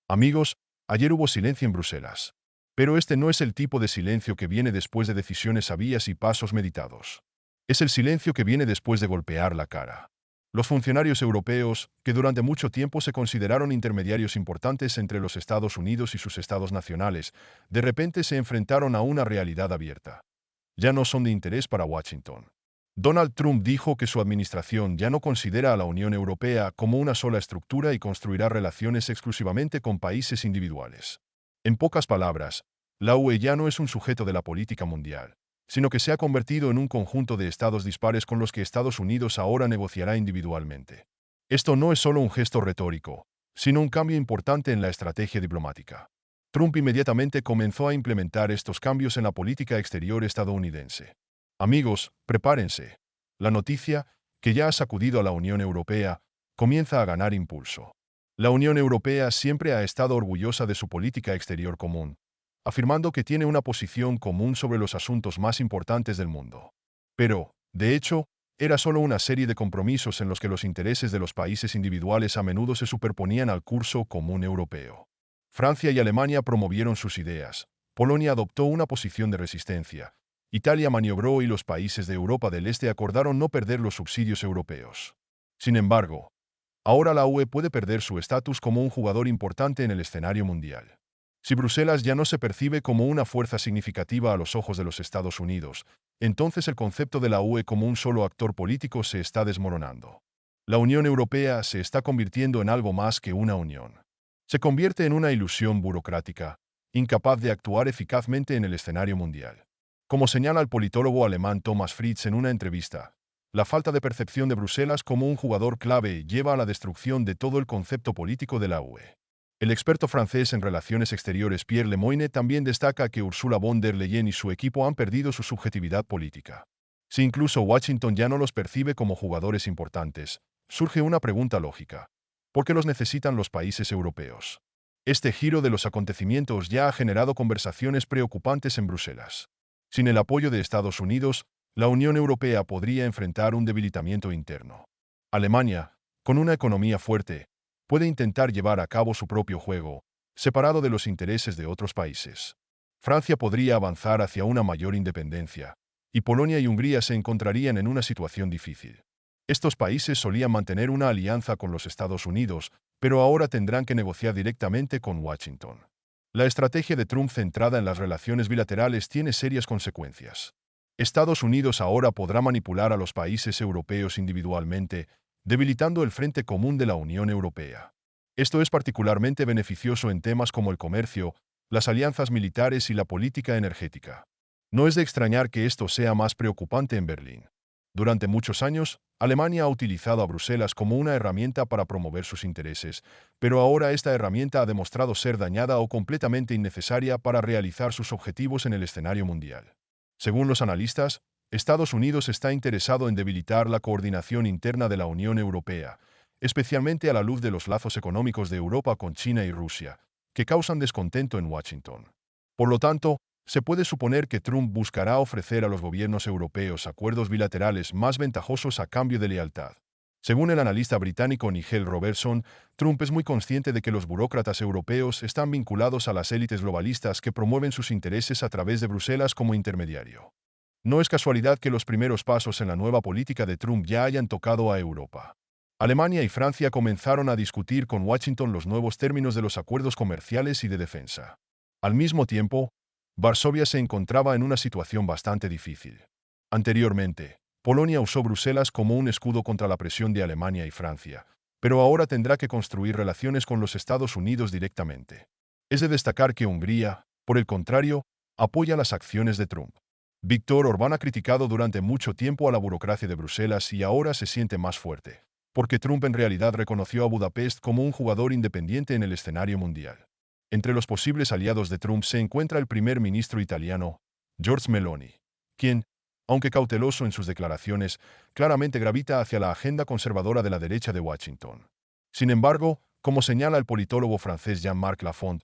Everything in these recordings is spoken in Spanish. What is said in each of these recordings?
Amigos, ayer hubo silencio en Bruselas. Pero este no es el tipo de silencio que viene después de decisiones sabias y pasos meditados. Es el silencio que viene después de golpear la cara. Los funcionarios europeos, que durante mucho tiempo se consideraron intermediarios importantes entre los Estados Unidos y sus estados nacionales, de repente se enfrentaron a una realidad abierta. Ya no son de interés para Washington. Donald Trump dijo que su administración ya no considera a la Unión Europea como una sola estructura y construirá relaciones exclusivamente con países individuales. En pocas palabras, la UE ya no es un sujeto de la política mundial, sino que se ha convertido en un conjunto de estados dispares con los que Estados Unidos ahora negociará individualmente. Esto no es solo un gesto retórico, sino un cambio importante en la estrategia diplomática. Trump inmediatamente comenzó a implementar estos cambios en la política exterior estadounidense. Amigos, prepárense. La noticia, que ya ha sacudido a la Unión Europea, comienza a ganar impulso. La Unión Europea siempre ha estado orgullosa de su política exterior común, afirmando que tiene una posición común sobre los asuntos más importantes del mundo. Pero, de hecho, era solo una serie de compromisos en los que los intereses de los países individuales a menudo se superponían al curso común europeo. Francia y Alemania promovieron sus ideas, Polonia adoptó una posición de resistencia, Italia maniobró y los países de Europa del Este acordaron no perder los subsidios europeos. Sin embargo, ahora la UE puede perder su estatus como un jugador importante en el escenario mundial. Si Bruselas ya no se percibe como una fuerza significativa a los ojos de los Estados Unidos, entonces el concepto de la UE como un solo actor político se está desmoronando. La Unión Europea se está convirtiendo en algo más que una unión. Se convierte en una ilusión burocrática, incapaz de actuar eficazmente en el escenario mundial. Como señala el politólogo alemán Thomas Fritz en una entrevista, la falta de percepción de Bruselas como un jugador clave lleva a la destrucción de todo el concepto político de la UE. El experto francés en relaciones exteriores Pierre Lemoyne también destaca que Ursula von der Leyen y su equipo han perdido su subjetividad política. Si incluso Washington ya no los percibe como jugadores importantes, surge una pregunta lógica. ¿Por qué los necesitan los países europeos? Este giro de los acontecimientos ya ha generado conversaciones preocupantes en Bruselas. Sin el apoyo de Estados Unidos, la Unión Europea podría enfrentar un debilitamiento interno. Alemania, con una economía fuerte, puede intentar llevar a cabo su propio juego, separado de los intereses de otros países. Francia podría avanzar hacia una mayor independencia, y Polonia y Hungría se encontrarían en una situación difícil. Estos países solían mantener una alianza con los Estados Unidos, pero ahora tendrán que negociar directamente con Washington. La estrategia de Trump centrada en las relaciones bilaterales tiene serias consecuencias. Estados Unidos ahora podrá manipular a los países europeos individualmente, debilitando el frente común de la Unión Europea. Esto es particularmente beneficioso en temas como el comercio, las alianzas militares y la política energética. No es de extrañar que esto sea más preocupante en Berlín. Durante muchos años, Alemania ha utilizado a Bruselas como una herramienta para promover sus intereses, pero ahora esta herramienta ha demostrado ser dañada o completamente innecesaria para realizar sus objetivos en el escenario mundial. Según los analistas, Estados Unidos está interesado en debilitar la coordinación interna de la Unión Europea, especialmente a la luz de los lazos económicos de Europa con China y Rusia, que causan descontento en Washington. Por lo tanto, se puede suponer que Trump buscará ofrecer a los gobiernos europeos acuerdos bilaterales más ventajosos a cambio de lealtad. Según el analista británico Nigel Robertson, Trump es muy consciente de que los burócratas europeos están vinculados a las élites globalistas que promueven sus intereses a través de Bruselas como intermediario. No es casualidad que los primeros pasos en la nueva política de Trump ya hayan tocado a Europa. Alemania y Francia comenzaron a discutir con Washington los nuevos términos de los acuerdos comerciales y de defensa. Al mismo tiempo, Varsovia se encontraba en una situación bastante difícil. Anteriormente, Polonia usó Bruselas como un escudo contra la presión de Alemania y Francia, pero ahora tendrá que construir relaciones con los Estados Unidos directamente. Es de destacar que Hungría, por el contrario, apoya las acciones de Trump. Viktor Orbán ha criticado durante mucho tiempo a la burocracia de Bruselas y ahora se siente más fuerte, porque Trump en realidad reconoció a Budapest como un jugador independiente en el escenario mundial. Entre los posibles aliados de Trump se encuentra el primer ministro italiano, Giorgia Meloni, quien, aunque cauteloso en sus declaraciones, claramente gravita hacia la agenda conservadora de la derecha de Washington. Sin embargo, como señala el politólogo francés Jean-Marc Lafont,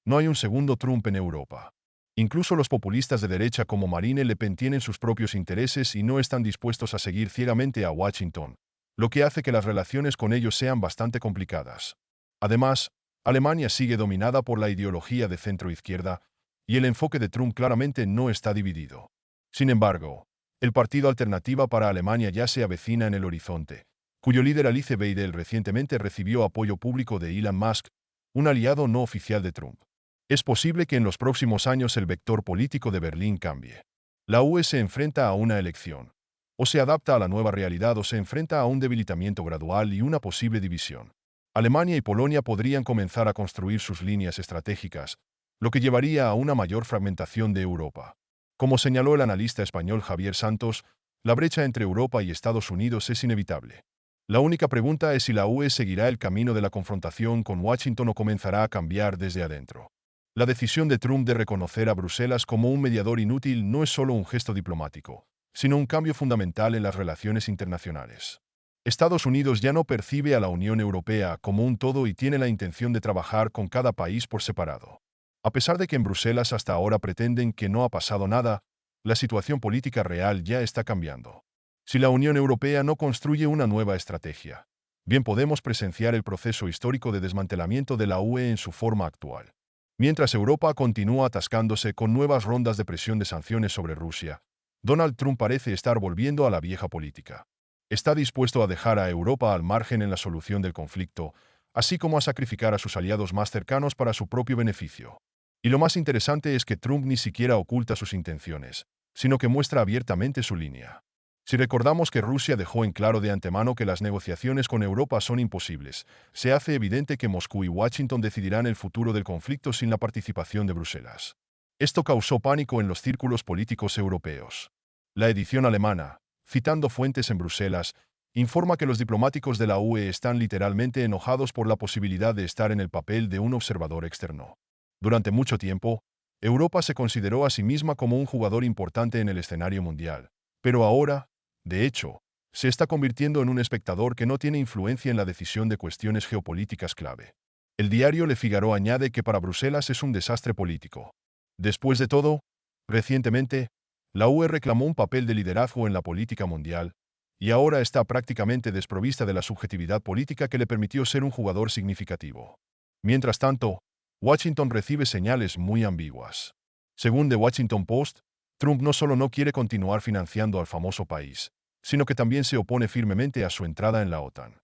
no hay un segundo Trump en Europa. Incluso los populistas de derecha como Marine Le Pen tienen sus propios intereses y no están dispuestos a seguir ciegamente a Washington, lo que hace que las relaciones con ellos sean bastante complicadas. Además, Alemania sigue dominada por la ideología de centro-izquierda y el enfoque de Trump claramente no está dividido. Sin embargo, el partido Alternativa para Alemania ya se avecina en el horizonte, cuyo líder Alice Weidel recientemente recibió apoyo público de Elon Musk, un aliado no oficial de Trump. Es posible que en los próximos años el vector político de Berlín cambie. La UE se enfrenta a una elección. O se adapta a la nueva realidad o se enfrenta a un debilitamiento gradual y una posible división. Alemania y Polonia podrían comenzar a construir sus líneas estratégicas, lo que llevaría a una mayor fragmentación de Europa. Como señaló el analista español Javier Santos, la brecha entre Europa y Estados Unidos es inevitable. La única pregunta es si la UE seguirá el camino de la confrontación con Washington o comenzará a cambiar desde adentro. La decisión de Trump de reconocer a Bruselas como un mediador inútil no es solo un gesto diplomático, sino un cambio fundamental en las relaciones internacionales. Estados Unidos ya no percibe a la Unión Europea como un todo y tiene la intención de trabajar con cada país por separado. A pesar de que en Bruselas hasta ahora pretenden que no ha pasado nada, la situación política real ya está cambiando. Si la Unión Europea no construye una nueva estrategia, bien podemos presenciar el proceso histórico de desmantelamiento de la UE en su forma actual. Mientras Europa continúa atascándose con nuevas rondas de presión de sanciones sobre Rusia, Donald Trump parece estar volviendo a la vieja política. Está dispuesto a dejar a Europa al margen en la solución del conflicto, así como a sacrificar a sus aliados más cercanos para su propio beneficio. Y lo más interesante es que Trump ni siquiera oculta sus intenciones, sino que muestra abiertamente su línea. Si recordamos que Rusia dejó en claro de antemano que las negociaciones con Europa son imposibles, se hace evidente que Moscú y Washington decidirán el futuro del conflicto sin la participación de Bruselas. Esto causó pánico en los círculos políticos europeos. La edición alemana, citando fuentes en Bruselas, informa que los diplomáticos de la UE están literalmente enojados por la posibilidad de estar en el papel de un observador externo. Durante mucho tiempo, Europa se consideró a sí misma como un jugador importante en el escenario mundial, pero ahora, de hecho, se está convirtiendo en un espectador que no tiene influencia en la decisión de cuestiones geopolíticas clave. El diario Le Figaro añade que para Bruselas es un desastre político. Después de todo, recientemente, la UE reclamó un papel de liderazgo en la política mundial, y ahora está prácticamente desprovista de la subjetividad política que le permitió ser un jugador significativo. Mientras tanto, Washington recibe señales muy ambiguas. Según The Washington Post, Trump no solo no quiere continuar financiando al famoso país, sino que también se opone firmemente a su entrada en la OTAN.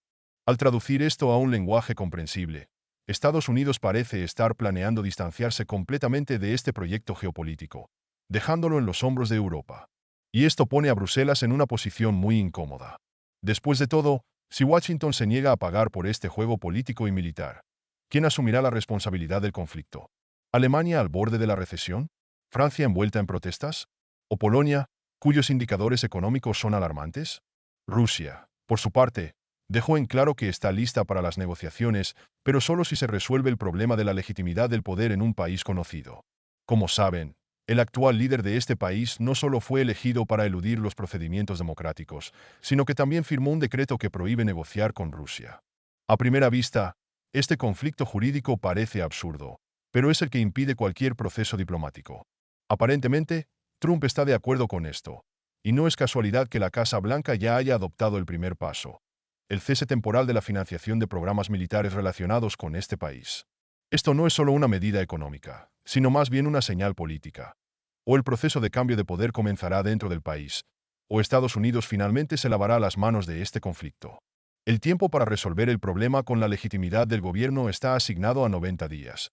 Al traducir esto a un lenguaje comprensible, Estados Unidos parece estar planeando distanciarse completamente de este proyecto geopolítico, dejándolo en los hombros de Europa. Y esto pone a Bruselas en una posición muy incómoda. Después de todo, si Washington se niega a pagar por este juego político y militar, ¿quién asumirá la responsabilidad del conflicto? ¿Alemania al borde de la recesión? ¿Francia envuelta en protestas? ¿O Polonia, cuyos indicadores económicos son alarmantes? Rusia, por su parte, dejó en claro que está lista para las negociaciones, pero solo si se resuelve el problema de la legitimidad del poder en un país conocido. Como saben, el actual líder de este país no solo fue elegido para eludir los procedimientos democráticos, sino que también firmó un decreto que prohíbe negociar con Rusia. A primera vista, este conflicto jurídico parece absurdo, pero es el que impide cualquier proceso diplomático. Aparentemente, Trump está de acuerdo con esto, y no es casualidad que la Casa Blanca ya haya adoptado el primer paso: el cese temporal de la financiación de programas militares relacionados con este país. Esto no es solo una medida económica, sino más bien una señal política. O el proceso de cambio de poder comenzará dentro del país, o Estados Unidos finalmente se lavará las manos de este conflicto. El tiempo para resolver el problema con la legitimidad del gobierno está asignado a 90 días.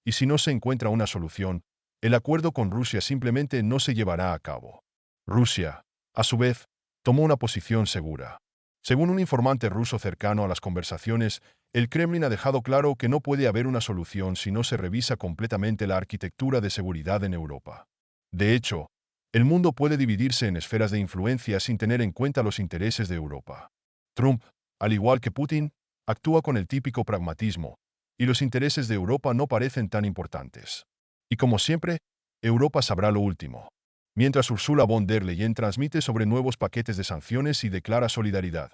Y si no se encuentra una solución, el acuerdo con Rusia simplemente no se llevará a cabo. Rusia, a su vez, tomó una posición segura. Según un informante ruso cercano a las conversaciones, el Kremlin ha dejado claro que no puede haber una solución si no se revisa completamente la arquitectura de seguridad en Europa. De hecho, el mundo puede dividirse en esferas de influencia sin tener en cuenta los intereses de Europa. Trump, al igual que Putin, actúa con el típico pragmatismo, y los intereses de Europa no parecen tan importantes. Y como siempre, Europa sabrá lo último. Mientras Ursula von der Leyen transmite sobre nuevos paquetes de sanciones y declara solidaridad,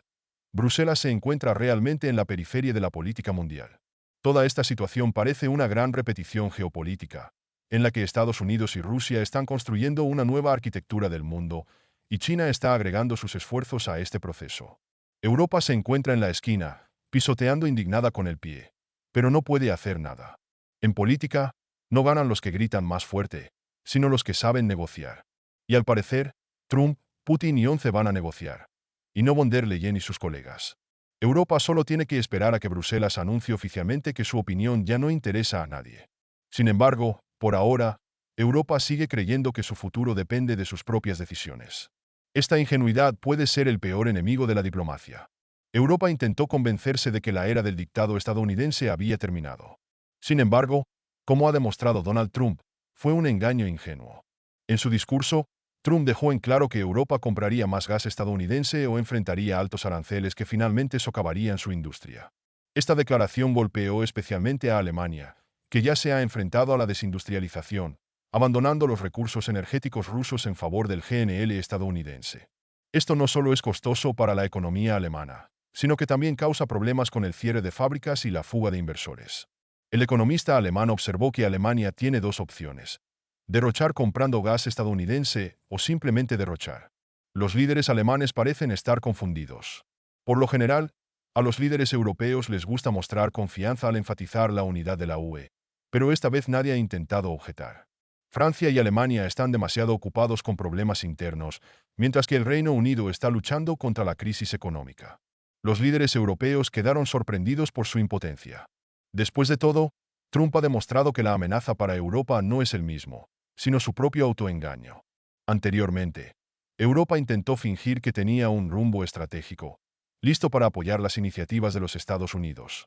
Bruselas se encuentra realmente en la periferia de la política mundial. Toda esta situación parece una gran repetición geopolítica, en la que Estados Unidos y Rusia están construyendo una nueva arquitectura del mundo, y China está agregando sus esfuerzos a este proceso. Europa se encuentra en la esquina, pisoteando indignada con el pie. pero no puede hacer nada. En política, no ganan los que gritan más fuerte, sino los que saben negociar. Y al parecer, Trump, Putin y 11 van a negociar. Y no von der Leyen y sus colegas. Europa solo tiene que esperar a que Bruselas anuncie oficialmente que su opinión ya no interesa a nadie. Sin embargo, por ahora, Europa sigue creyendo que su futuro depende de sus propias decisiones. Esta ingenuidad puede ser el peor enemigo de la diplomacia. Europa intentó convencerse de que la era del dictado estadounidense había terminado. Sin embargo, como ha demostrado Donald Trump, fue un engaño ingenuo. En su discurso, Trump dejó en claro que Europa compraría más gas estadounidense o enfrentaría altos aranceles que finalmente socavarían su industria. Esta declaración golpeó especialmente a Alemania, que ya se ha enfrentado a la desindustrialización, abandonando los recursos energéticos rusos en favor del GNL estadounidense. Esto no solo es costoso para la economía alemana, sino que también causa problemas con el cierre de fábricas y la fuga de inversores. El economista alemán observó que Alemania tiene dos opciones: derrochar comprando gas estadounidense o simplemente derrochar. Los líderes alemanes parecen estar confundidos. Por lo general, a los líderes europeos les gusta mostrar confianza al enfatizar la unidad de la UE, pero esta vez nadie ha intentado objetar. Francia y Alemania están demasiado ocupados con problemas internos, mientras que el Reino Unido está luchando contra la crisis económica. Los líderes europeos quedaron sorprendidos por su impotencia. Después de todo, Trump ha demostrado que la amenaza para Europa no es el mismo, sino su propio autoengaño. Anteriormente, Europa intentó fingir que tenía un rumbo estratégico, listo para apoyar las iniciativas de los Estados Unidos,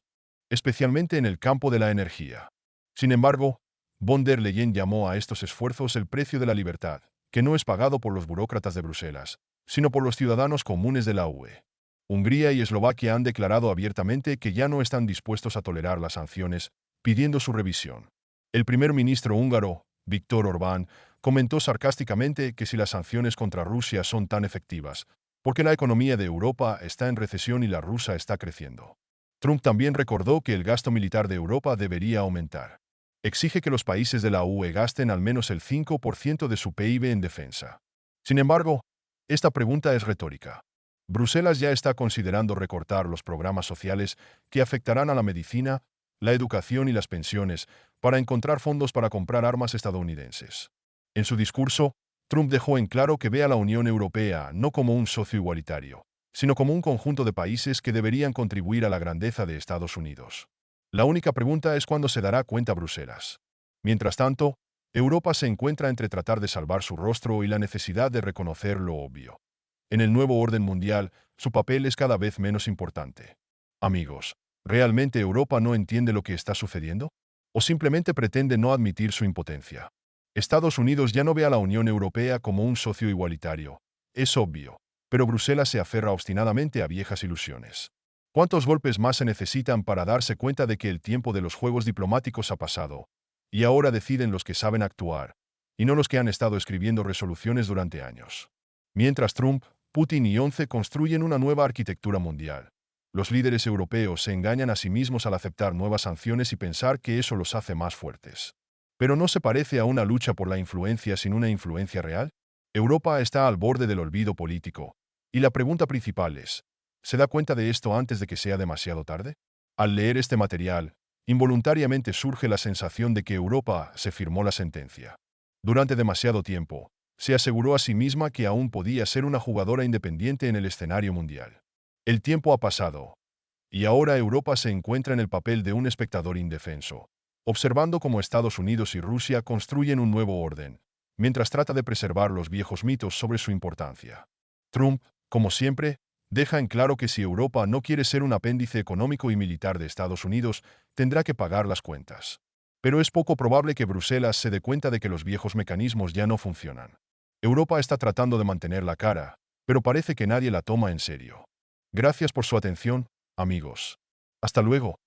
especialmente en el campo de la energía. Sin embargo, von der Leyen llamó a estos esfuerzos el precio de la libertad, que no es pagado por los burócratas de Bruselas, sino por los ciudadanos comunes de la UE. Hungría y Eslovaquia han declarado abiertamente que ya no están dispuestos a tolerar las sanciones, pidiendo su revisión. El primer ministro húngaro, Viktor Orbán, comentó sarcásticamente que si las sanciones contra Rusia son tan efectivas, porque la economía de Europa está en recesión y la rusa está creciendo. Trump también recordó que el gasto militar de Europa debería aumentar. Exige que los países de la UE gasten al menos el 5% de su PIB en defensa. Sin embargo, esta pregunta es retórica. Bruselas ya está considerando recortar los programas sociales que afectarán a la medicina, la educación y las pensiones para encontrar fondos para comprar armas estadounidenses. En su discurso, Trump dejó en claro que ve a la Unión Europea no como un socio igualitario, sino como un conjunto de países que deberían contribuir a la grandeza de Estados Unidos. La única pregunta es cuándo se dará cuenta Bruselas. Mientras tanto, Europa se encuentra entre tratar de salvar su rostro y la necesidad de reconocer lo obvio. En el nuevo orden mundial, su papel es cada vez menos importante. Amigos, ¿realmente Europa no entiende lo que está sucediendo? ¿O simplemente pretende no admitir su impotencia? Estados Unidos ya no ve a la Unión Europea como un socio igualitario. Es obvio, pero Bruselas se aferra obstinadamente a viejas ilusiones. ¿Cuántos golpes más se necesitan para darse cuenta de que el tiempo de los juegos diplomáticos ha pasado? Y ahora deciden los que saben actuar, y no los que han estado escribiendo resoluciones durante años. Mientras Trump, Putin y 11 construyen una nueva arquitectura mundial, los líderes europeos se engañan a sí mismos al aceptar nuevas sanciones y pensar que eso los hace más fuertes. ¿Pero no se parece a una lucha por la influencia sin una influencia real? Europa está al borde del olvido político, y la pregunta principal es: ¿se da cuenta de esto antes de que sea demasiado tarde? Al leer este material, involuntariamente surge la sensación de que Europa se firmó la sentencia. Durante demasiado tiempo, se aseguró a sí misma que aún podía ser una jugadora independiente en el escenario mundial. El tiempo ha pasado, y ahora Europa se encuentra en el papel de un espectador indefenso, observando cómo Estados Unidos y Rusia construyen un nuevo orden, mientras trata de preservar los viejos mitos sobre su importancia. Trump, como siempre, deja en claro que si Europa no quiere ser un apéndice económico y militar de Estados Unidos, tendrá que pagar las cuentas. Pero es poco probable que Bruselas se dé cuenta de que los viejos mecanismos ya no funcionan. Europa está tratando de mantener la cara, pero parece que nadie la toma en serio. Gracias por su atención, amigos. Hasta luego.